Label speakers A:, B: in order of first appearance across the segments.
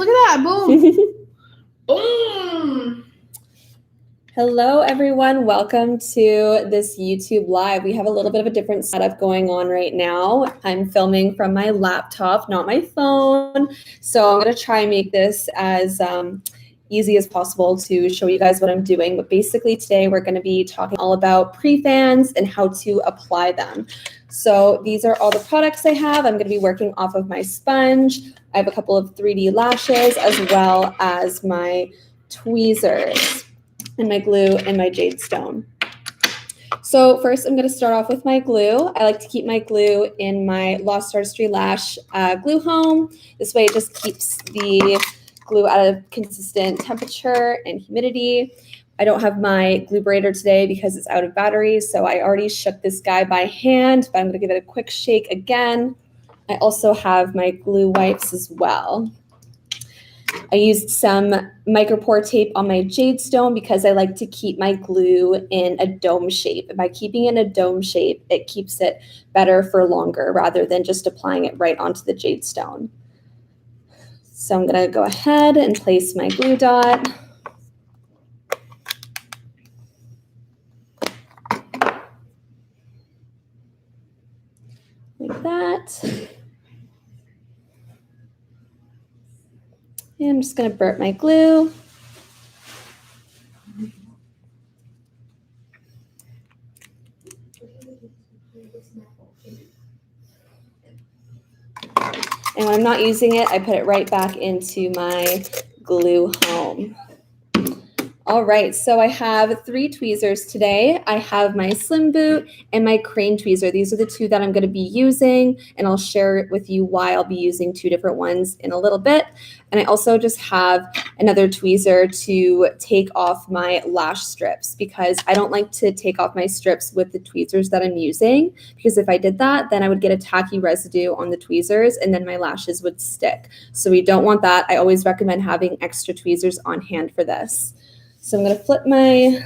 A: Look at that. Boom. Boom.
B: Hello, everyone. Welcome to this YouTube Live. We have a little bit of a different setup going on right now. I'm filming from my laptop, not my phone. So I'm going to try and make this as easy as possible to show you guys what I'm doing. But basically today we're going to be talking all about pre-fans and how to apply them. So these are all the products I have. I'm going to be working off of my sponge. I have a couple of 3D lashes as well as my tweezers and my glue and my jade stone. So first I'm going to start off with my glue. I like to keep my glue in my Lost Artistry Lash glue home. This way it just keeps the glue at a consistent temperature and humidity. I don't have my glue braidor today because it's out of batteries, so I already shook this guy by hand, but I'm going to give it a quick shake again. I also have my glue wipes as well. I used some micropore tape on my jade stone because I like to keep my glue in a dome shape. And by keeping it in a dome shape, it keeps it better for longer rather than just applying it right onto the jade stone. So I'm going to go ahead and place my glue dot. Like that. And I'm just going to burp my glue. And when I'm not using it, I put it right back into my glue home. All right, so I have 3 tweezers today. I have my slim boot and my crane tweezer. These are the 2 that I'm going to be using, and I'll share with you why I'll be using 2 different ones in a little bit. And I also just have another tweezer to take off my lash strips because I don't like to take off my strips with the tweezers that I'm using, because if I did that, then I would get a tacky residue on the tweezers and then my lashes would stick. So we don't want that. I always recommend having extra tweezers on hand for this. So I'm going to flip my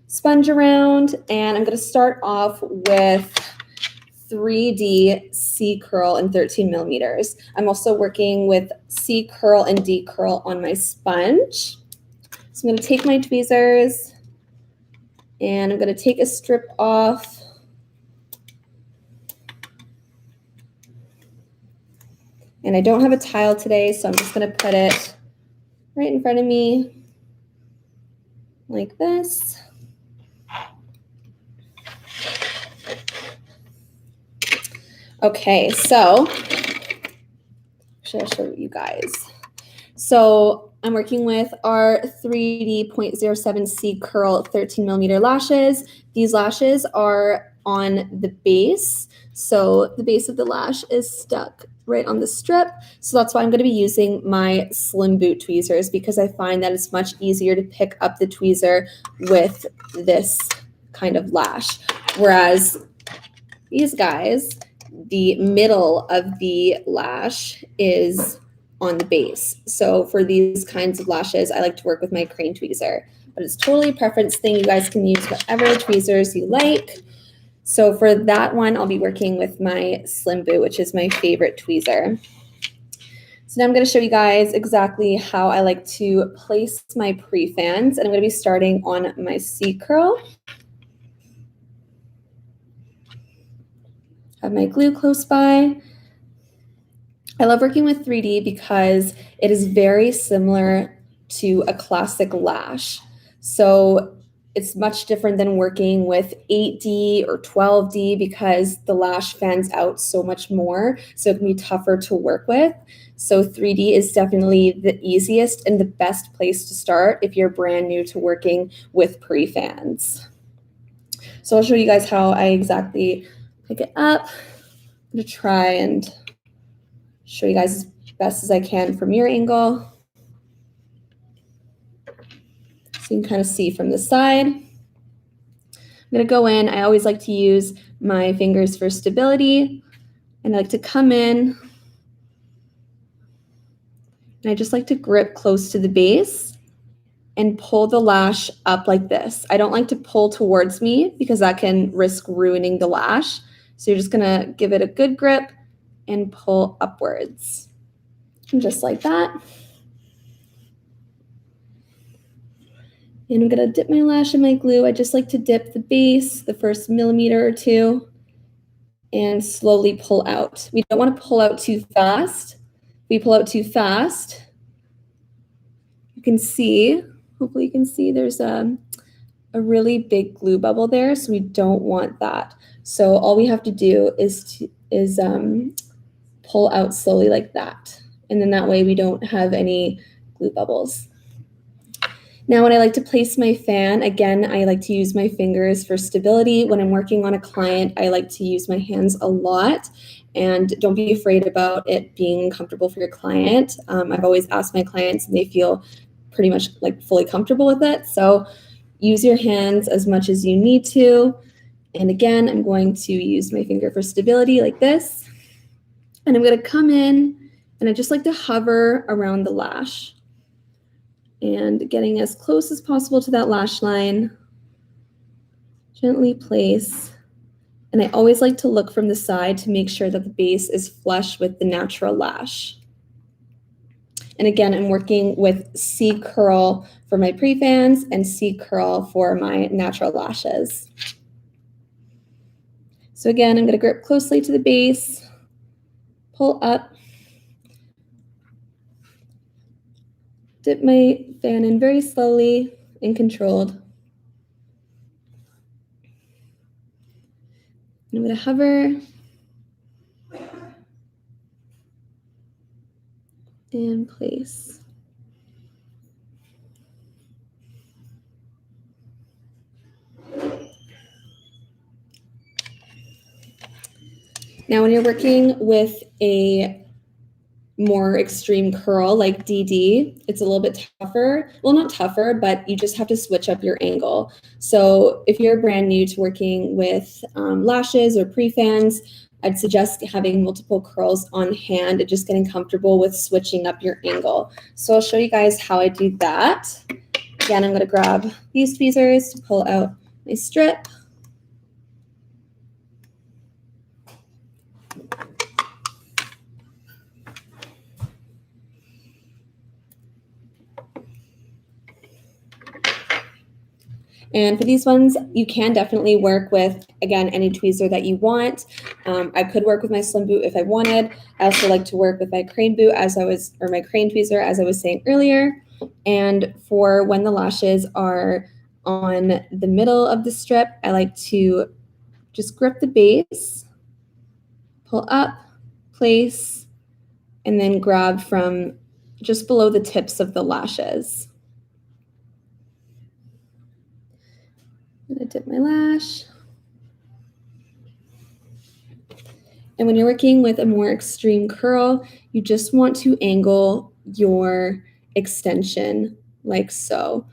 B: sponge around, and I'm going to start off with 3D C curl and 13 millimeters. I'm also working with C curl and D curl on my sponge. So I'm going to take my tweezers, and I'm going to take a strip off. And I don't have a tile today, so I'm just going to put it right in front of me, like this. Okay, so should I show you guys? So I'm working with our 3D 0.07C curl 13 millimeter lashes. These lashes are on the base. So the base of the lash is stuck right on the strip. So that's why I'm going to be using my slim boot tweezers, because I find that it's much easier to pick up the tweezer with this kind of lash. Whereas these guys, the middle of the lash is on the base. So for these kinds of lashes, I like to work with my crane tweezer, but it's totally a preference thing. You guys can use whatever tweezers you like. So for that one, I'll be working with my slim boot, which is my favorite tweezer. So now I'm going to show you guys exactly how I like to place my pre-fans, and I'm going to be starting on my C curl. Have my glue close by. I love working with 3D because it is very similar to a classic lash. So it's much different than working with 8D or 12D because the lash fans out so much more, so it can be tougher to work with. So 3D is definitely the easiest and the best place to start if you're brand new to working with pre-fans. So I'll show you guys how I exactly pick it up. I'm going to try and show you guys as best as I can from your angle. So you can kind of see from the side. I'm going to go in. I always like to use my fingers for stability, and I like to come in, and I just like to grip close to the base and pull the lash up like this. I don't like to pull towards me because that can risk ruining the lash. So you're just going to give it a good grip and pull upwards, and just like that. And I'm gonna dip my lash in my glue. I just like to dip the base, the first millimeter or two, and slowly pull out. We don't want to pull out too fast. If we pull out too fast, you can see, hopefully you can see there's a really big glue bubble there, so we don't want that. So all we have to do is pull out slowly like that. And then that way we don't have any glue bubbles. Now when I like to place my fan, again, I like to use my fingers for stability. When I'm working on a client, I like to use my hands a lot. And don't be afraid about it being comfortable for your client. I've always asked my clients and they feel pretty much like fully comfortable with it. So use your hands as much as you need to. And again, I'm going to use my finger for stability like this. And I'm going to come in and I just like to hover around the lash and getting as close as possible to that lash line. Gently place. And I always like to look from the side to make sure that the base is flush with the natural lash. And again, I'm working with C curl for my pre-fans and C curl for my natural lashes. So again, I'm going to grip closely to the base, pull up, dip my fan in very slowly and controlled. And I'm going to hover and place. Now, when you're working with a more extreme curl like DD, it's a little bit tougher. Well, not tougher, but you just have to switch up your angle. So if you're brand new to working with lashes or pre-fans, I'd suggest having multiple curls on hand and just getting comfortable with switching up your angle. So I'll show you guys how I do that. Again, I'm going to grab these tweezers to pull out my strip. And for these ones, you can definitely work with, again, any tweezer that you want. I could work with my slim boot if I wanted. I also like to work with my crane boot or my crane tweezer, as I was saying earlier. And for when the lashes are on the middle of the strip, I like to just grip the base, pull up, place, and then grab from just below the tips of the lashes. I'm going to dip my lash. And when you're working with a more extreme curl, you just want to angle your extension like so.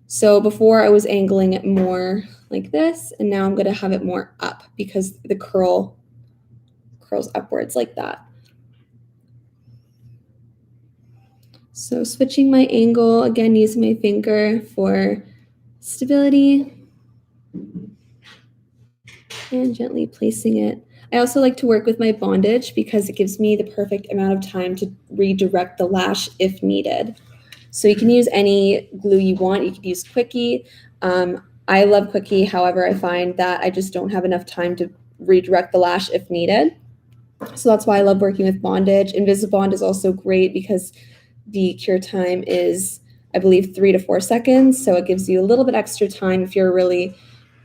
B: So before I was angling it more like this, and now I'm going to have it more up because the curl curls upwards like that. So switching my angle, again, using my finger for stability and gently placing it. I also like to work with my bondage because it gives me the perfect amount of time to redirect the lash if needed. So you can use any glue you want. You could use Quickie. I love Quickie. However, I find that I just don't have enough time to redirect the lash if needed. So that's why I love working with bondage. Invisibond is also great because the cure time is, I believe, 3 to 4 seconds. So it gives you a little bit extra time if you're really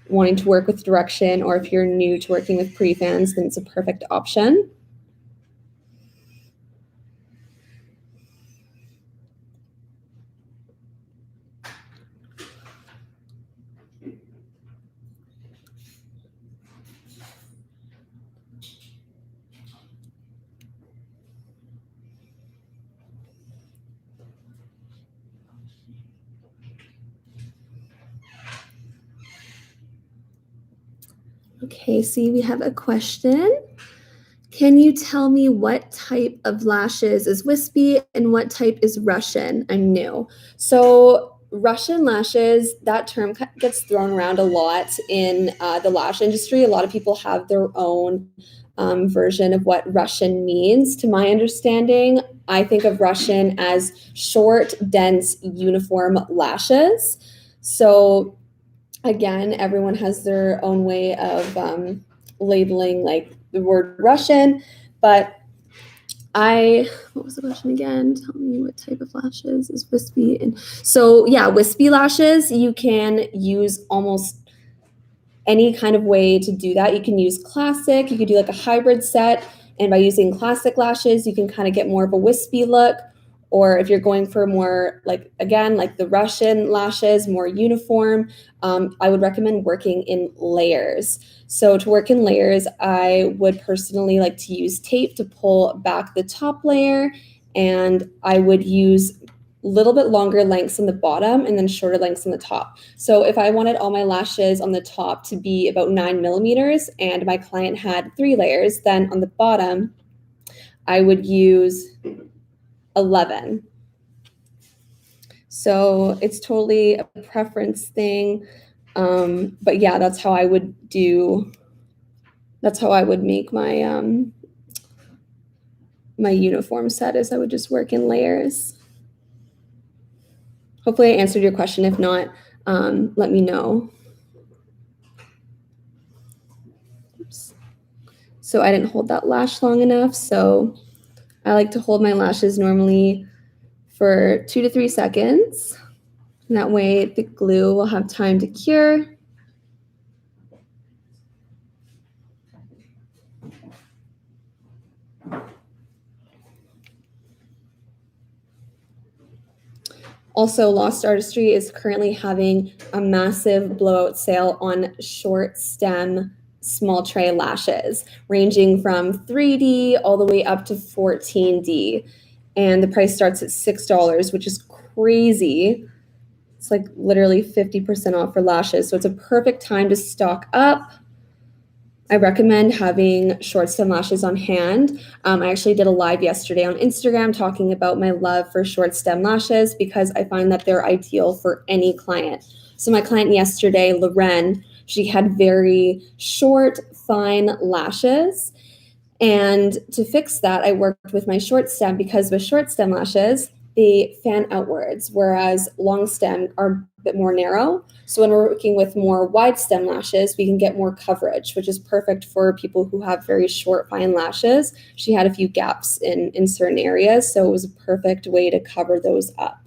B: wanting to work with direction, or if you're new to working with pre-fans, then it's a perfect option. Okay, see, we have a question. Can you tell me what type of lashes is wispy and what type is Russian? I'm new. So Russian lashes, that term gets thrown around a lot in the lash industry. A lot of people have their own version of what Russian means. To my understanding, I think of Russian as short, dense, uniform lashes. So again, everyone has their own way of labeling like the word Russian, but what was the question again? Tell me what type of lashes is wispy. And so yeah, wispy lashes, you can use almost any kind of way to do that. You can use classic, you could do like a hybrid set. And by using classic lashes, you can kind of get more of a wispy look. Or if you're going for more like, again, like the Russian lashes, more uniform, I would recommend working in layers. So to work in layers, I would personally like to use tape to pull back the top layer, and I would use a little bit longer lengths on the bottom and then shorter lengths on the top. So if I wanted all my lashes on the top to be about 9 millimeters and my client had 3 layers, then on the bottom, I would use 11. So it's totally a preference thing. But yeah, that's how I would make my my uniform set, is I would just work in layers. Hopefully I answered your question. If not, let me know. Oops. So I didn't hold that lash long enough. So I like to hold my lashes normally for 2 to 3 seconds. And that way the glue will have time to cure. Also, Lost Artistry is currently having a massive blowout sale on short stem small tray lashes, ranging from 3D all the way up to 14D. And the price starts at $6, which is crazy. It's like literally 50% off for lashes. So it's a perfect time to stock up. I recommend having short stem lashes on hand. I actually did a live yesterday on Instagram talking about my love for short stem lashes because I find that they're ideal for any client. So my client yesterday, Loren, she had very short, fine lashes. And to fix that, I worked with my short stem because with short stem lashes, they fan outwards, whereas long stem are a bit more narrow. So when we're working with more wide stem lashes, we can get more coverage, which is perfect for people who have very short, fine lashes. She had a few gaps in certain areas, so it was a perfect way to cover those up.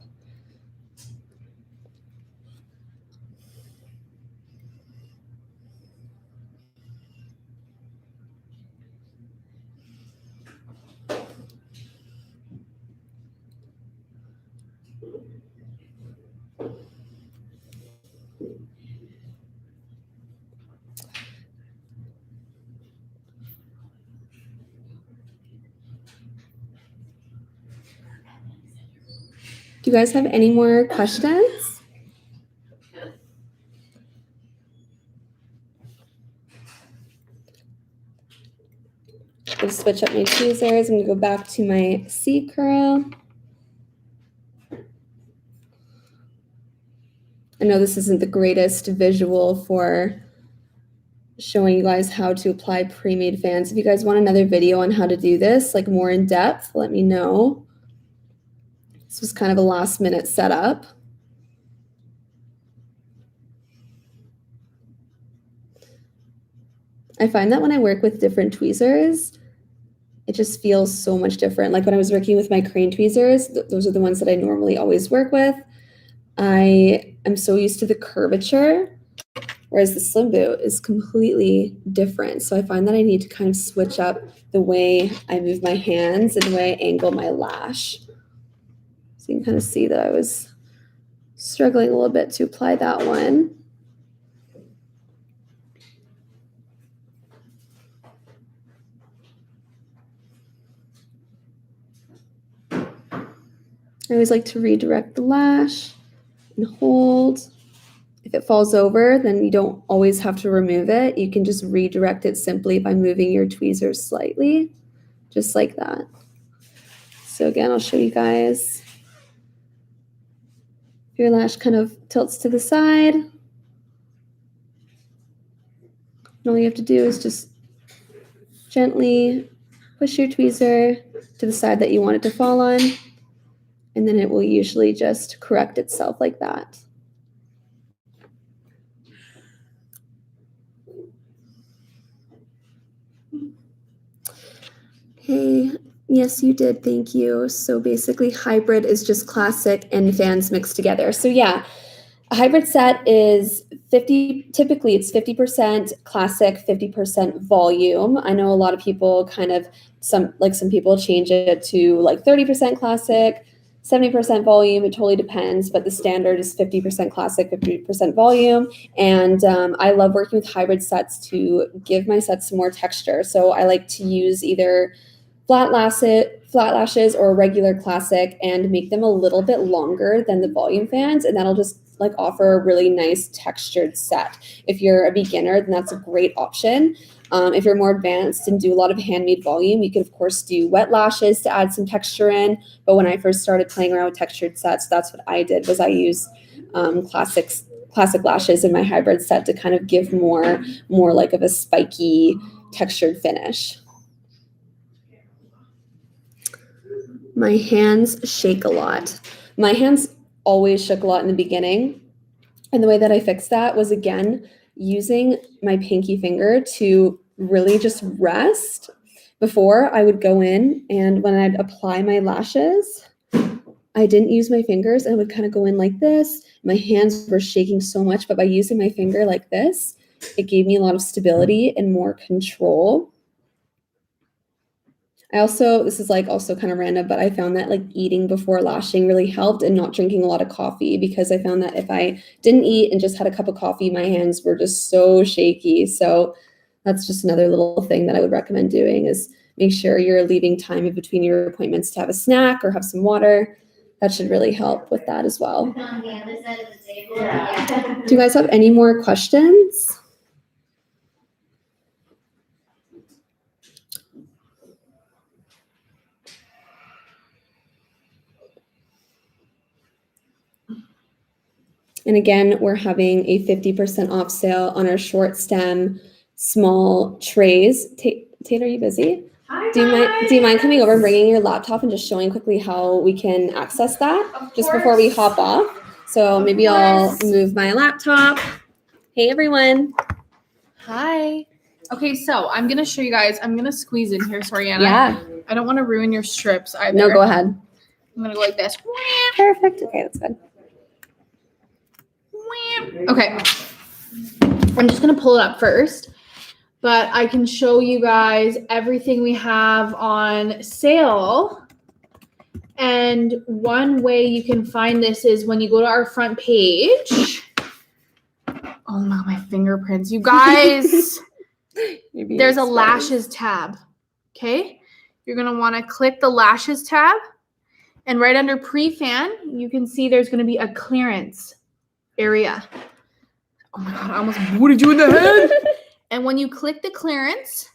B: Do you guys have any more questions? I'm going to switch up my tweezers. I'm going to go back to my C curl. I know this isn't the greatest visual for showing you guys how to apply pre-made fans. If you guys want another video on how to do this, like more in depth, let me know. This was kind of a last minute setup. I find that when I work with different tweezers, it just feels so much different. Like when I was working with my crane tweezers, those are the ones that I normally always work with. I am so used to the curvature, whereas the slim boot is completely different. So I find that I need to kind of switch up the way I move my hands and the way I angle my lash. So you can kind of see that I was struggling a little bit to apply that one. I always like to redirect the lash and hold. If it falls over, then you don't always have to remove it. You can just redirect it simply by moving your tweezers slightly, just like that. So again, I'll show you guys. If your lash kind of tilts to the side, all you have to do is just gently push your tweezer to the side that you want it to fall on, and then it will usually just correct itself like that. Hey, yes, you did. Thank you. So basically, hybrid is just classic and fans mixed together. So yeah, a hybrid set is 50, typically it's 50% classic, 50% volume. I know a lot of people some people change it to like 30% classic, 70% volume. It totally depends, but the standard is 50% classic, 50% volume. And I love working with hybrid sets to give my sets some more texture. So I like to use either flat lashes or regular classic and make them a little bit longer than the volume fans, and that'll just like offer a really nice textured set. If you're a beginner, then that's a great option. If you're more advanced and do a lot of handmade volume, you could of course do wet lashes to add some texture in. But when I first started playing around with textured sets, that's what I did, was I used classic lashes in my hybrid set to kind of give more like of a spiky textured finish. My hands shake a lot. My hands always shook a lot in the beginning. And the way that I fixed that was, again, using my pinky finger to really just rest. Before, I would go in, and when I'd apply my lashes, I didn't use my fingers, and I would kind of go in like this. My hands were shaking so much, but by using my finger like this, it gave me a lot of stability and more control. This is like also kind of random, but I found that like eating before lashing really helped, and not drinking a lot of coffee, because I found that if I didn't eat and just had a cup of coffee, my hands were just so shaky. So that's just another little thing that I would recommend doing, is make sure you're leaving time in between your appointments to have a snack or have some water. That should really help with that as well.
A: On the other side of the table. Yeah.
B: Do you guys have any more questions? And again, we're having a 50% off sale on our short stem small trays. Tate, are you busy?
A: Hi,
B: Do you mind coming over and bringing your laptop and just showing quickly how we can access that just before we hop off? So maybe I'll move my laptop. Hey, everyone.
C: Hi. Okay, so I'm going to show you guys. I'm going to squeeze in here. Sorry, Anna.
B: Yeah.
C: I don't want to ruin your strips either.
B: No, go ahead.
C: I'm going to go like this.
B: Perfect. Okay, that's good.
C: Okay. I'm just going to pull it up first, but I can show you guys everything we have on sale. And one way you can find this is when you go to our front page. Oh my fingerprints. You guys, there's a lashes tab. Okay. You're going to want to click the lashes tab, and right under Prefan, you can see there's going to be a clearance area. Oh my God, I almost booted you in the head. And when you click the clearance,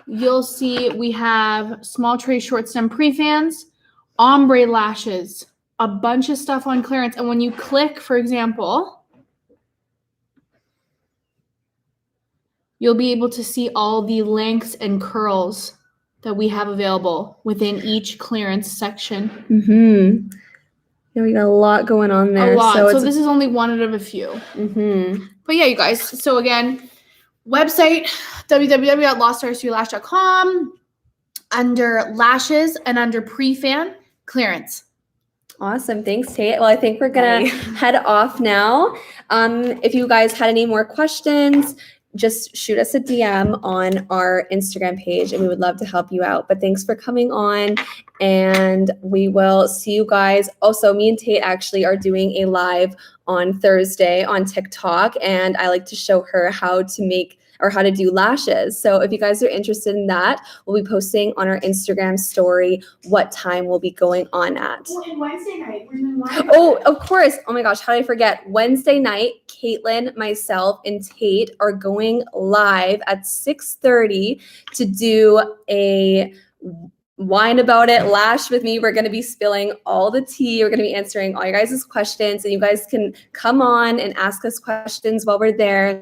C: you'll see we have small tray short stem Prefans, ombre lashes, a bunch of stuff on clearance. And when you click, for example, you'll be able to see all the lengths and curls that we have available within each clearance section.
B: Mm-hmm. Yeah, we got a lot going on there.
C: A lot. So this is only one out of a few.
B: Mm-hmm.
C: But yeah, you guys. So again, website, www.lostartistrylash.com, under lashes and under Prefan, clearance.
B: Awesome. Thanks, Tate. Well, I think we're going to head off now. If you guys had any more questions, just shoot us a DM on our Instagram page, and we would love to help you out. But thanks for coming on, and we will see you guys. Also, me and Tate actually are doing a live on Thursday on TikTok, and I like to show her how to do lashes. So if you guys are interested in that, we'll be posting on our Instagram story what time we'll be going on at.
A: Oh, and Wednesday night, we're doing live.
B: Oh, of course. Oh my gosh, how did I forget? Wednesday night, Caitlin, myself, and Tate are going live at 6:30 to do a wine about it lash with me. We're going to be spilling all the tea. We're going to be answering all you guys' questions, and you guys can come on and ask us questions while we're there.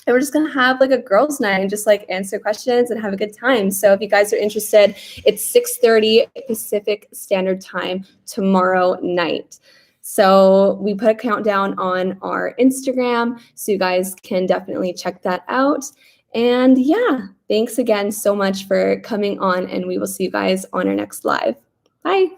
B: And we're just going to have like a girls' night and just like answer questions and have a good time. So if you guys are interested, it's 6:30 Pacific Standard Time tomorrow night. So we put a countdown on our Instagram, so you guys can definitely check that out. And yeah, thanks again so much for coming on, and we will see you guys on our next live. Bye.